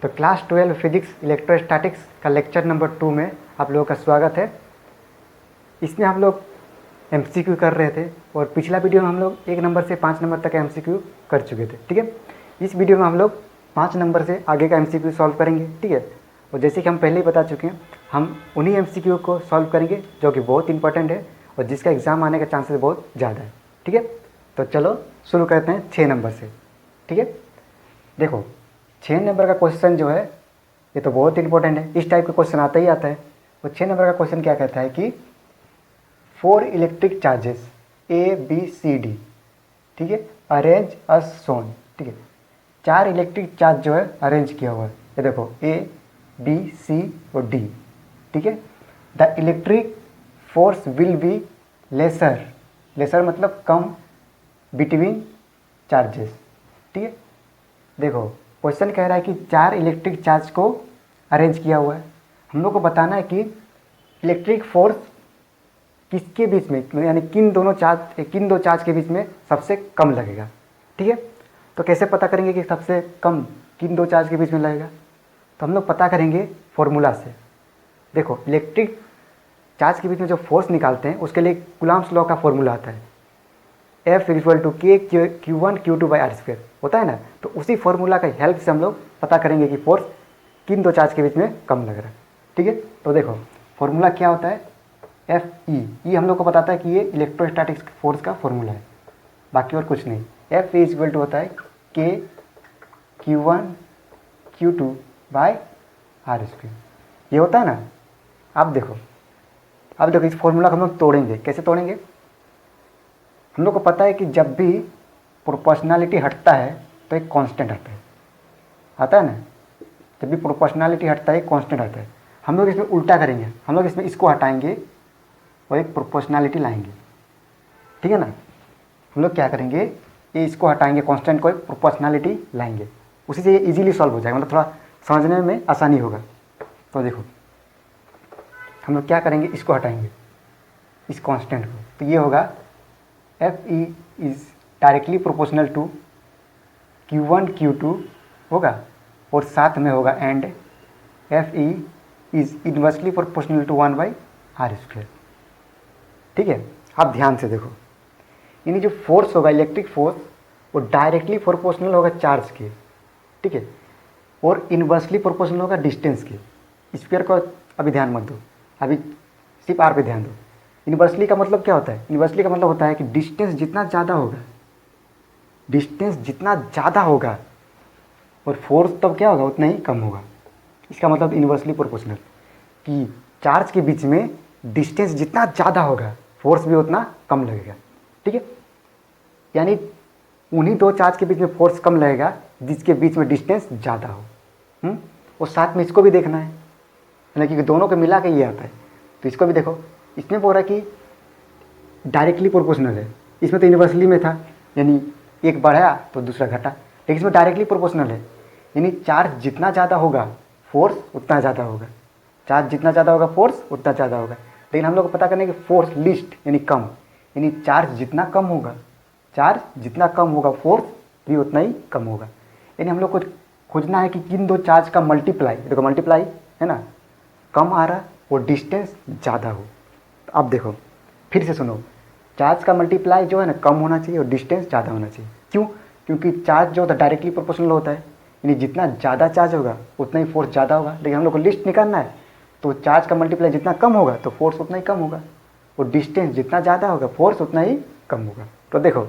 तो class 12 physics electrostatics का lecture number 2 में आप लोगों का स्वागत है। इसमें हम लोग एमसीक्यू कर रहे थे और पिछला वीडियो में हम लोग 1 नंबर से 5 नंबर तक का एमसीक्यू कर चुके थे। ठीक है, इस वीडियो में हम लोग 5 नंबर से आगे का एमसीक्यू सॉल्व करेंगे। ठीक है, और जैसे कि हम पहले ही बता चुके हैं, हम उन्हीं एमसीक्यू को सॉल्व करेंगे जो कि बहुत इंपॉर्टेंट है और जिसका एग्ज़ाम आने का चांसेस बहुत ज़्यादा है। ठीक है, तो चलो शुरू करते हैं 6 नंबर से। ठीक है, देखो 6 नंबर का क्वेश्चन जो है ये तो बहुत इंपॉर्टेंट है, इस टाइप का क्वेश्चन आता ही आता है। और 6 नंबर का क्वेश्चन क्या कहता है कि 4 इलेक्ट्रिक चार्जेस ABCD, ठीक है, अरेंज अस सोन। ठीक है, 4 इलेक्ट्रिक चार्ज जो है अरेंज किया हुआ है, ये देखो A B C और D। ठीक है, the electric force will be lesser, lesser मतलब कम, बिटवीन चार्जेस। ठीक है, देखो क्वेश्चन कह रहा है कि 4 इलेक्ट्रिक चार्ज को अरेंज किया हुआ है। हम लोग को बताना है कि इलेक्ट्रिक फोर्स किसके बीच में, यानी किन दो चार्ज के बीच में सबसे कम लगेगा। ठीक है, तो कैसे पता करेंगे कि सबसे कम किन दो चार्ज के बीच में लगेगा? तो हम लोग पता करेंगे फॉर्मूला से। देखो इलेक्ट्रिक चार्ज के बीच में जो फोर्स निकालते हैं उसके लिए कूलम्ब्स लॉ का फॉर्मूला आता है, F = K/Q1/Q2/r² होता है ना। तो उसी फॉर्मूला का हेल्प से हम लोग पता करेंगे कि फोर्स किन दो चार्ज के बीच में कम लग रहा है। ठीक है, तो देखो फॉर्मूला क्या होता है, FE। ये हम लोग को बताता है कि ये इलेक्ट्रोस्टैटिक्स फोर्स का फॉर्मूला है, बाकी और कुछ नहीं। FE होता है K/Q1/Q2/r², ये होता है ना। अब देखो इस फॉर्मूला को हम लोग तोड़ेंगे। कैसे तोड़ेंगे? हम लोग को पता है कि जब भी प्रोपोर्शनैलिटी हटता है तो एक कांस्टेंट आता है ना। जब भी प्रोपोर्शनैलिटी हटता है एक कांस्टेंट आता है। हम लोग इसमें उल्टा करेंगे, हम लोग इसमें इसको हटाएंगे और एक प्रोपोर्शनैलिटी लाएंगे। ठीक है ना, हम लोग क्या करेंगे, ये इसको हटाएंगे कांस्टेंट को, एक प्रोपोर्शनैलिटी लाएंगे, उसी से ये इजीली सॉल्व हो जाएगा, मतलब थोड़ा समझने में आसानी होगा। तो देखो हम लोग क्या करेंगे, इसको हटाएंगे इस कांस्टेंट को, तो ये होगा FE is directly proportional to Q1 Q2 होगा, और साथ में होगा and FE is inversely proportional to 1/r²। ठीक है, आप ध्यान से देखो, यानी जो फोर्स होगा इलेक्ट्रिक फोर्स वो डायरेक्टली प्रोपोर्शनल होगा चार्ज के। ठीक है, और इन्वर्सली प्रोपोर्शनल होगा डिस्टेंस के। स्क्वायर को अभी ध्यान मत दो, अभी सिर्फ आर पे ध्यान दो। इन्वर्सली का मतलब क्या होता है? इन्वर्सली का मतलब होता है कि डिस्टेंस जितना ज़्यादा होगा और फोर्स तब क्या होगा, उतना ही कम होगा। इसका मतलब इन्वर्सली प्रोपोर्शनल कि चार्ज के बीच में डिस्टेंस जितना ज़्यादा होगा फोर्स भी उतना कम लगेगा। ठीक है, यानी उन्हीं दो चार्ज के बीच में फोर्स कम लगेगा जिसके बीच में डिस्टेंस ज़्यादा हो। और साथ में इसको भी देखना है, यानी कि दोनों को मिला के ये आता है। तो इसको भी देखो, इसमें बोल रहा है कि डायरेक्टली प्रोपोर्शनल है, इसमें तो इन्वर्सली में था, यानी एक बढ़ा तो दूसरा घटा, लेकिन इसमें डायरेक्टली प्रोपोर्शनल है, यानी चार्ज जितना ज़्यादा होगा फोर्स उतना ज़्यादा होगा, चार्ज जितना ज़्यादा होगा फोर्स उतना ज़्यादा होगा। लेकिन हम लोग को पता करना है कि फोर्स लिस्ट यानी कम, यानी चार्ज जितना कम होगा फोर्स भी उतना ही कम होगा। यानी हम लोग को खोजना है कि किन दो चार्ज का मल्टीप्लाई, देखो मल्टीप्लाई है ना, कम आ रहा और डिस्टेंस ज़्यादा हो। तो अब देखो फिर से सुनो, चार्ज का मल्टीप्लाई जो है ना कम होना चाहिए और डिस्टेंस ज़्यादा होना चाहिए। क्यों? क्योंकि चार्ज जो होता है डायरेक्टली प्रोपोर्शनल होता है, यानी जितना ज़्यादा चार्ज होगा उतना ही फोर्स ज़्यादा होगा। लेकिन हम लोग को लिस्ट निकालना है, तो चार्ज का मल्टीप्लाई जितना कम होगा तो फोर्स उतना ही कम होगा, और डिस्टेंस जितना ज़्यादा होगा फोर्स उतना ही कम होगा। तो देखो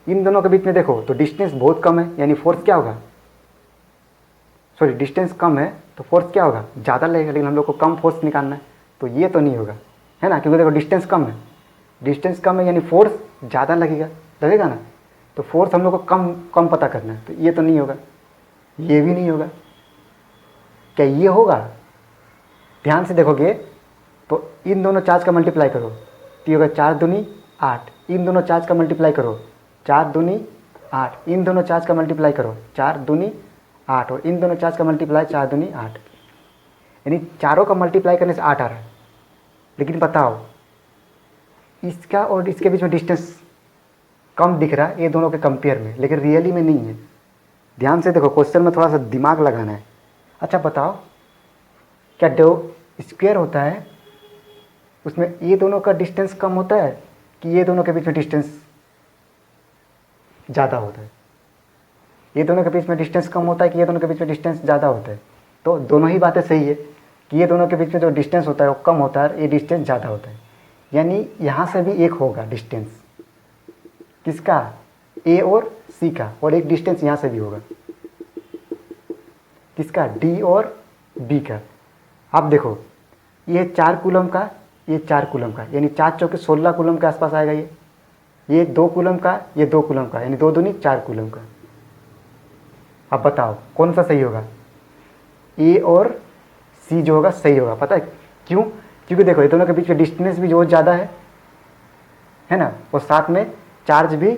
इन दोनों के बीच में देखो तो डिस्टेंस बहुत कम है, यानी फोर्स क्या होगा, सॉरी डिस्टेंस कम है तो फोर्स क्या होगा, ज़्यादा लगेगा। लेकिन हम लोग को कम फोर्स निकालना है, तो ये तो नहीं होगा, है ना, क्योंकि देखो डिस्टेंस कम है यानी फोर्स ज़्यादा लगेगा ना। तो फोर्स हम लोग को कम पता करना है, तो ये तो नहीं होगा, ये भी नहीं होगा। क्या ये होगा? ध्यान से देखोगे तो इन दोनों चार्ज का मल्टीप्लाई करो तो ये होगा 4 दूनी 8, इन दोनों चार्ज का मल्टीप्लाई करो 4 दूनी 8, इन दोनों चार्ज का मल्टीप्लाई करो 4 दूनी 8, और इन दोनों चार्ज का मल्टीप्लाई 4 दूनी 8, यानी चारों का मल्टीप्लाई करने से 8 आ रहा है। लेकिन बताओ इसका और इसके बीच में डिस्टेंस कम दिख रहा है ये दोनों के कंपेयर में, लेकिन रियली में नहीं है। ध्यान से देखो, क्वेश्चन में थोड़ा सा दिमाग लगाना है। अच्छा बताओ, क्या जो स्क्वायर होता है उसमें ये दोनों का डिस्टेंस कम होता है कि ये दोनों के बीच में डिस्टेंस ज़्यादा होता है? ये दोनों के बीच में डिस्टेंस कम होता है कि ये दोनों के बीच में डिस्टेंस ज़्यादा होता है? तो दोनों ही बातें सही है कि ये दोनों के बीच में जो डिस्टेंस होता है वो कम होता है, ये डिस्टेंस ज़्यादा होता है। यानी यहाँ से भी एक होगा डिस्टेंस, किसका? ए और सी का, और एक डिस्टेंस यहाँ से भी होगा, किसका? डी और बी का। अब देखो, ये 4 कूलम का, ये 4 कूलम का, यानी 4 चौके 16 कूलम के आसपास आएगा। ये 2 कूलम का, ये 2 कूलम का, यानी 2 दूनी 4 कूलम का। अब बताओ कौन सा सही होगा? ए और सी जो होगा सही होगा। पता है क्यों? क्योंकि देखो, ये दोनों के बीच में डिस्टेंस भी जो ज़्यादा है ना, और साथ में चार्ज भी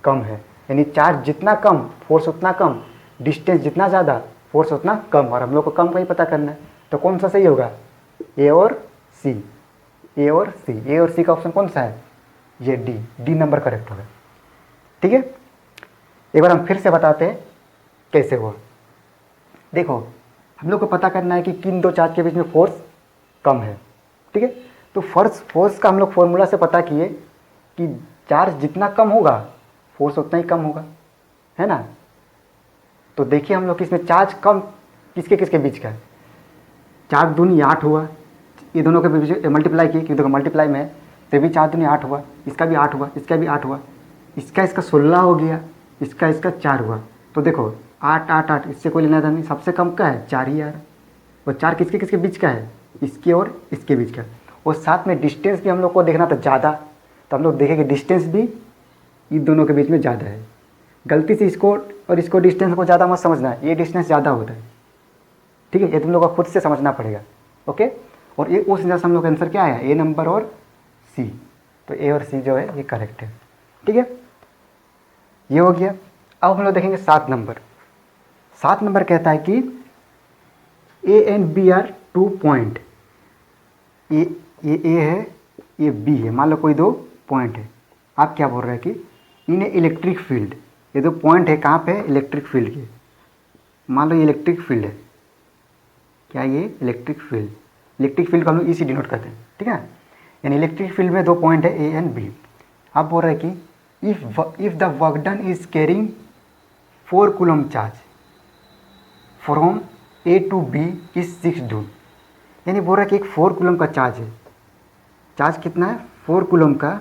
कम है। यानी चार्ज जितना कम, फोर्स उतना कम, डिस्टेंस जितना ज़्यादा, फोर्स उतना कम, और हम लोग को कम का ही पता करना है। तो कौन सा सही होगा? ए और सी। ए और सी, ए और सी का ऑप्शन कौन सा है? ये डी, डी नंबर करेक्ट होगा। ठीक है, एक बार हम फिर से बताते हैं कैसे हुआ। देखो, हम लोग को पता करना है कि किन दो चार्ज के बीच में फोर्स कम है। ठीक है, तो फोर्स का हम लोग फॉर्मूला से पता किए कि चार्ज जितना कम होगा फोर्स उतना ही कम होगा, है ना। तो देखिए हम लोग इसमें चार्ज कम किसके किसके बीच का है? 4 दूनी 8 हुआ, ये दोनों के बीच मल्टीप्लाई किए, क्योंकि देखो मल्टीप्लाई में तो भी 4 दूनी 8 हुआ, इसका भी 8 हुआ, इसका भी 8 हुआ, इसका 16 हो गया, इसका 4 हुआ। तो देखो 8 8 8, इससे कोई लेना देना नहीं, सबसे कम का है 4 ही आ रहा है। और 4 किसके किसके बीच का है? इसके और इसके बीच का। और साथ में डिस्टेंस भी हम लोग को देखना था ज़्यादा, तो हम लोग देखेंगे डिस्टेंस भी इन दोनों के बीच में ज़्यादा है। गलती से इसको और इसको डिस्टेंस को ज़्यादा मत समझना है, ये डिस्टेंस ज़्यादा होता है। ठीक है, ये तुम लोग को खुद से समझना पड़ेगा। ओके, और ये उस हिसाब से हम लोग का आंसर क्या आया? ए नंबर और सी। तो ए और सी जो है ये करेक्ट है। ठीक है, ये हो गया। अब हम लोग देखेंगे 7 नंबर। 7 नंबर कहता है कि A and B are 2 point. ये ए है, ये बी है, मान लो कोई 2 पॉइंट है। आप क्या बोल रहे हैं कि इन इलेक्ट्रिक फील्ड, ये 2 पॉइंट है कहाँ पे? इलेक्ट्रिक फील्ड के। मान लो ये इलेक्ट्रिक फील्ड है, क्या ये इलेक्ट्रिक फील्ड? इलेक्ट्रिक फील्ड को हम लोग ई से डिनोट करते हैं। ठीक है, यानी इलेक्ट्रिक फील्ड में 2 पॉइंट है ए एंड बी। आप बोल रहे हैं कि if the work done is carrying 4 coulomb charge from A to B is 6 joule. यानी बोल रहा है कि एक 4 कूलम का चार्ज है। चार्ज कितना है? 4 कूलम का।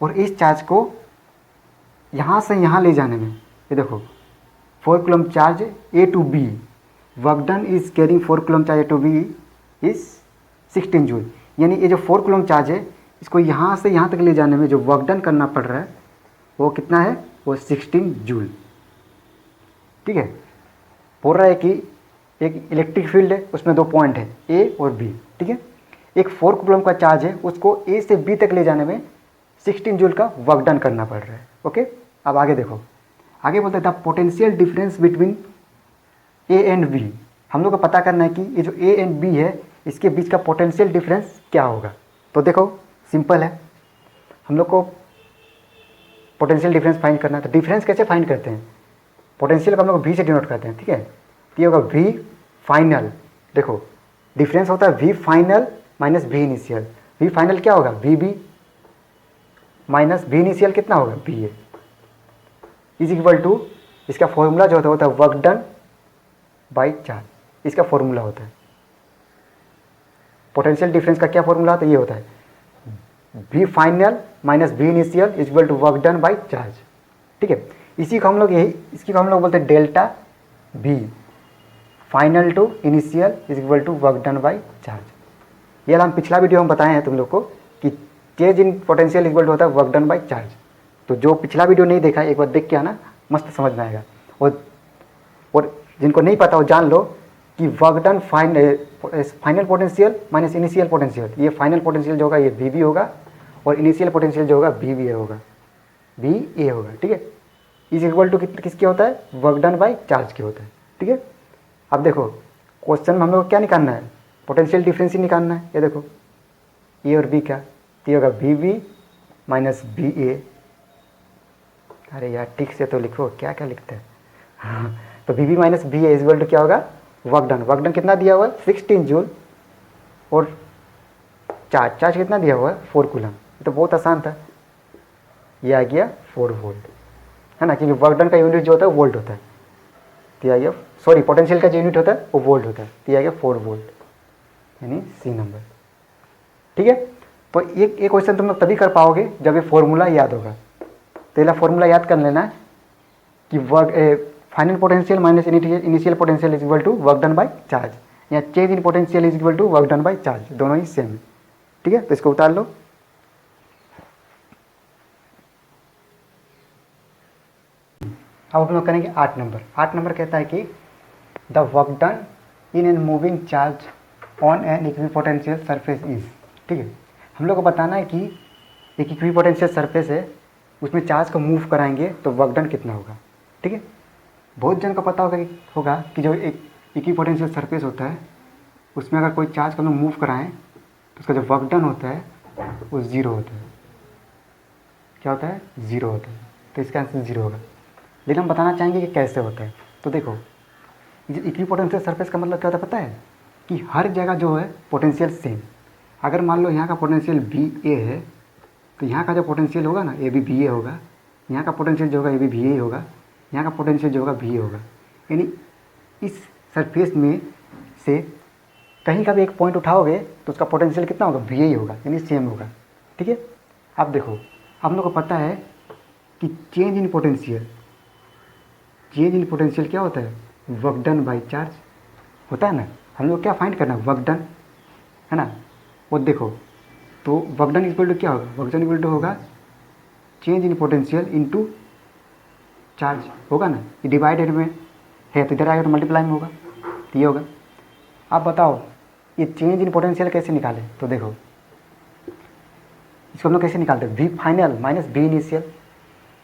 और इस चार्ज को यहाँ से यहाँ ले जाने में, ये देखो 4 coulomb charge A to B, work done is carrying 4 coulomb charge A to B is 16 joule. यानी ये जो 4 कूलम चार्ज है, इसको यहाँ से यहाँ तक ले जाने में जो वर्क डन करना पड़ रहा है वो कितना है? वो 16 जूल। ठीक है, बोल रहा है कि एक इलेक्ट्रिक फील्ड है, उसमें 2 पॉइंट है ए और बी। ठीक है, एक 4 कूलम का चार्ज है, उसको ए से बी तक ले जाने में 16 जूल का वर्क डन करना पड़ रहा है। ओके, अब आगे देखो, आगे बोलते हैं the potential difference between A and B. हम लोग को पता करना है कि ये जो ए एंड बी है इसके बीच का पोटेंशियल डिफरेंस क्या होगा। तो देखो सिंपल है, हम लोग को पोटेंशियल डिफरेंस फाइंड करना है। तो डिफरेंस कैसे फाइंड करते हैं? पोटेंशियल को हम लोग वी से डिनोट करते हैं। ठीक है, तो ये होगा वी फाइनल। देखो डिफरेंस होता है V final minus V initial. V final क्या होगा? V B minus V initial कितना होगा? B A is equal to, इसका फॉर्मूला जो होता है वर्क डन बाई चार्ज, इसका फॉर्मूला होता है। पोटेंशियल डिफरेंस का क्या फॉर्मूला होता है? ये होता है V final minus V initial is equal to work done by charge. ठीक है, इसी को हम लोग बोलते हैं delta B final to initial is equal to work done by charge. ये हम पिछला वीडियो में बताए हैं तुम लोग को कि change in potential equal to होता है वर्क डन बाई चार्ज। तो जो पिछला वीडियो नहीं देखा एक बार देख के आना, मस्त समझ में आएगा। और जिनको नहीं पता वो जान लो कि work done final potential minus initial potential, ये फाइनल पोटेंशियल जो होगा ये वी बी होगा, और इनिशियल पोटेंशियल जो होगा वी बी ए होगा, वी ए होगा। ठीक है, इज इक्वल टू किसके होता है? वर्क डन बाई चार्ज के होता है। ठीक है, अब देखो क्वेश्चन में हम लोग को क्या निकालना है? पोटेंशियल डिफरेंस ही निकालना है। ये देखो ए और बी का, तो ये होगा वी बी माइनस बी ए। अरे यार ठीक से तो लिखो, क्या क्या लिखते हैं। हाँ, तो V B minus V A is equal to क्या होगा, वर्क डन। वर्क डन कितना दिया हुआ है 16 जूल, और चार्ज चार्ज कितना दिया हुआ है 4 कूलम। ये तो बहुत आसान था, ये आ गया 4 वोल्ट, है ना, क्योंकि वर्क डन का यूनिट जो होता है वोल्ट होता है। तो ये आ गया, सॉरी पोटेंशियल का जो यूनिट होता है वो वोल्ट होता है। तो ये आ गया 4 वोल्ट, यानी सी नंबर। ठीक है, तो एक क्वेश्चन तुम लोग तभी कर पाओगे जब ये फॉर्मूला याद होगा। पहला फॉर्मूला याद कर लेना है कि work final potential minus initial potential is equal to work done by charge, या change in potential is equal to work done by charge, दोनों ही सेम है। ठीक है, तो इसको उतार लो। अब हम लोग करेंगे 8 नंबर। 8 नंबर कहता है कि the work done in an moving charge on an equipotential surface is. ठीक है, हम लोग को बताना है कि एक इक्विपोटेंशियल सरफेस है, उसमें चार्ज को मूव कराएंगे तो वर्क डन कितना होगा। ठीक है, बहुत जन को पता होगा कि जो एक इक्विपोटेंशियल सरफेस होता है उसमें अगर कोई चार्ज को हम लोग मूव कराएं तो उसका जो वर्क डन होता है वो ज़ीरो होता है। क्या होता है, ज़ीरो होता है। तो इसका आंसर ज़ीरो होगा। लेकिन हम बताना चाहेंगे कि कैसे होता है। तो देखो, इक्विपोटेंशियल सरफेस का मतलब क्या होता है पता है, कि हर जगह जो है पोटेंशियल सेम। अगर मान लो यहाँ का पोटेंशियल बी ए है तो यहाँ का जो पोटेंशियल होगा ना ए बी बी ए होगा, यहाँ का पोटेंशियल जो होगा ए बी बी ए होगा, यहाँ का पोटेंशियल जो होगा बी ए होगा। यानी इस सरफेस में से कहीं का भी एक पॉइंट उठाओगे तो उसका पोटेंशियल कितना होगा, बी ए ही होगा, यानी सेम होगा। ठीक है, अब देखो हम लोग को पता है कि change in potential, change in potential क्या होता है, वर्क डन बाई चार्ज होता है ना। हम लोग क्या फाइंड करना है, वर्क डन, है ना। वो देखो, तो वर्क डन इक्वल टू क्या होगा, वर्क डन इक्वल टू होगा change in potential into charge, होगा ना। ये डिवाइडेड में है तो इधर आएगा तो मल्टीप्लाई में होगा, तो ये होगा। आप बताओ ये चेंज इन पोटेंशियल कैसे निकालें। तो देखो इसको हम लोग कैसे निकालते हैं, V final minus V initial.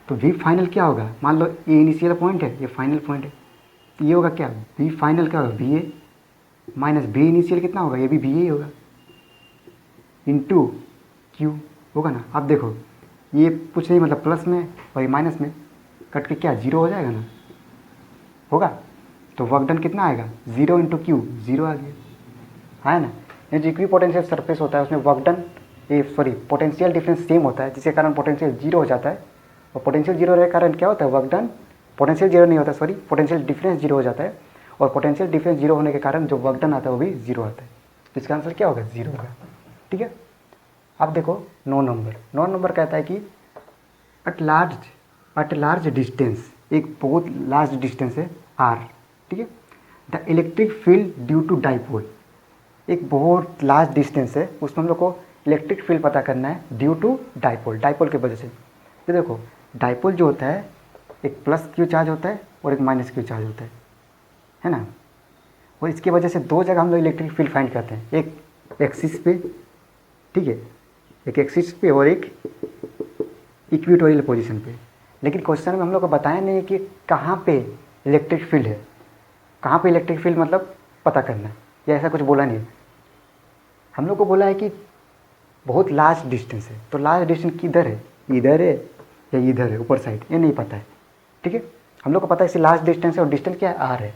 तो वी फाइनल क्या होगा, मान लो ये इनिशियल पॉइंट है, ये फाइनल पॉइंट है, तो ये होगा क्या, वी फाइनल क्या होगा, V A minus V initial कितना होगा, ये भी वी ए ही होगा, इंटू क्यू होगा ना। अब देखो ये कुछ नहीं मतलब प्लस में और ये माइनस में कट के क्या जीरो हो जाएगा ना, होगा। तो वर्क डन कितना आएगा, जीरो इंटू क्यू, जीरो आ गया, है ना। ये जो इक्विपोटेंशियल सरफेस होता है उसमें work done potential difference same होता है, जिसके कारण पोटेंशियल जीरो हो जाता है। और पोटेंशियल जीरो रहने के कारण क्या होता है, वर्क डन पोटेंशियल जीरो नहीं होता, पोटेंशियल डिफरेंस जीरो हो जाता है। और पोटेंशियल डिफरेंस जीरो होने के कारण जो वर्क डन आता है वो भी जीरो आता है। तो इसका आंसर क्या होगा, जीरो होगा। ठीक है, अब देखो 9 नंबर। 9 नंबर कहता है कि एट लार्ज डिस्टेंस, एक बहुत लार्ज डिस्टेंस है आर। ठीक है, the electric field due to dipole, एक बहुत लार्ज डिस्टेंस है, उसमें हम लोग को इलेक्ट्रिक फील्ड पता करना है ड्यू टू डाइपोल, डाइपोल की वजह से। ये देखो डाइपोल जो होता है एक प्लस क्यू चार्ज होता है और एक माइनस क्यू चार्ज होता है ना। और इसकी वजह से दो जगह हम लोग इलेक्ट्रिक फील्ड फाइंड करते हैं, एक एक्सिस पे, ठीक है, एक एक्सिस पे और एक इक्वेटोरियल पोजीशन पे। लेकिन क्वेश्चन में हम लोग को बताया नहीं कि कहाँ पे इलेक्ट्रिक फील्ड है, कहाँ पे इलेक्ट्रिक फील्ड मतलब पता करना है, या ऐसा कुछ बोला नहीं है। हम लोग को बोला है कि बहुत लार्ज डिस्टेंस है, तो लार्ज डिस्टेंस किधर है, इधर है या इधर है, ऊपर साइड, ये नहीं पता है। ठीक है, हम लोग को पता है इसी लार्ज डिस्टेंस है और डिस्टेंस क्या है, आर है।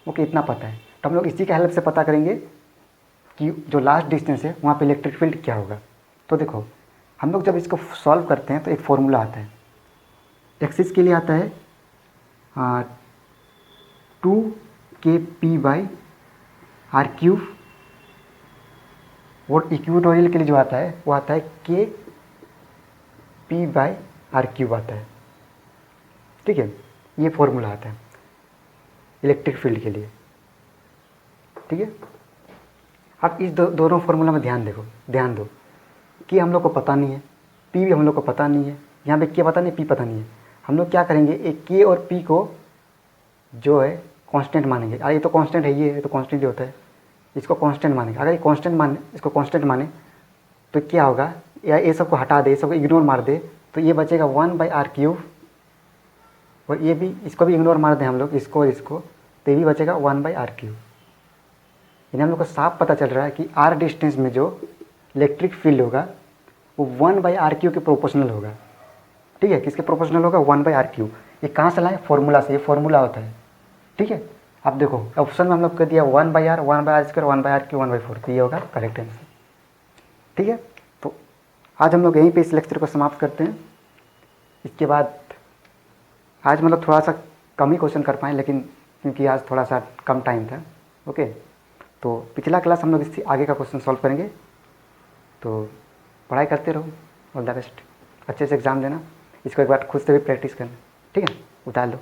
ओके, इतना पता है, तो हम लोग इसी के हेल्प से पता करेंगे कि जो लास्ट डिस्टेंस है वहाँ पे इलेक्ट्रिक फील्ड क्या होगा। तो देखो हम लोग जब इसको सॉल्व करते हैं तो एक फॉर्मूला आता है, एक्सिस के लिए आता है 2kp/r क्यूब, और इक्वेटोरियल के लिए जो आता है वो आता है kp/r क्यूब आता है। ठीक है, ये फॉर्मूला आता है इलेक्ट्रिक फील्ड के लिए। ठीक है, अब इस दोनों फार्मूला में ध्यान दो कि हम लोग को पता नहीं है, पी भी हम लोग को पता नहीं है, यहाँ पे के पता नहीं, पी पता नहीं है। हम लोग क्या करेंगे, एक के और पी को जो है कांस्टेंट मानेंगे। अरे ये तो कांस्टेंट है, ये तो कांस्टेंट ही होता है, इसको कांस्टेंट मानेंगे। अगर ये कांस्टेंट माने, इसको कांस्टेंट माने तो क्या होगा, या ये सबको हटा दे, सबको इग्नोर मार दे, तो ये बचेगा 1/r क्यूब, और ये भी, इसको भी इग्नोर मार दें हम लोग, इसको और इसको, तो ये भी बचेगा 1/r क्यूब। यानी हम लोग को साफ पता चल रहा है कि r डिस्टेंस में जो इलेक्ट्रिक फील्ड होगा वो 1/r क्यूब के प्रोपोर्शनल होगा। ठीक है, किसके प्रोपोर्शनल होगा 1/r³। ये कहाँ से लाए, फॉर्मूला से, ये फॉर्मूला होता है। ठीक है, अब देखो ऑप्शन में हम लोग कर दिया 1/r, 1/r², 1/r³, 1/4, तो ये होगा करेक्ट आंसर। ठीक है, तो आज हम लोग यहीं पे इस लेक्चर को समाप्त करते हैं। इसके बाद आज मतलब थोड़ा सा कम ही क्वेश्चन कर पाएँ, लेकिन क्योंकि आज थोड़ा सा कम टाइम था। ओके, तो पिछला क्लास हम लोग इससे आगे का क्वेश्चन सॉल्व करेंगे। तो पढ़ाई करते रहो, ऑल द बेस्ट, अच्छे से एग्ज़ाम देना, इसको एक बार खुद से भी प्रैक्टिस करना। ठीक है, उतार लो।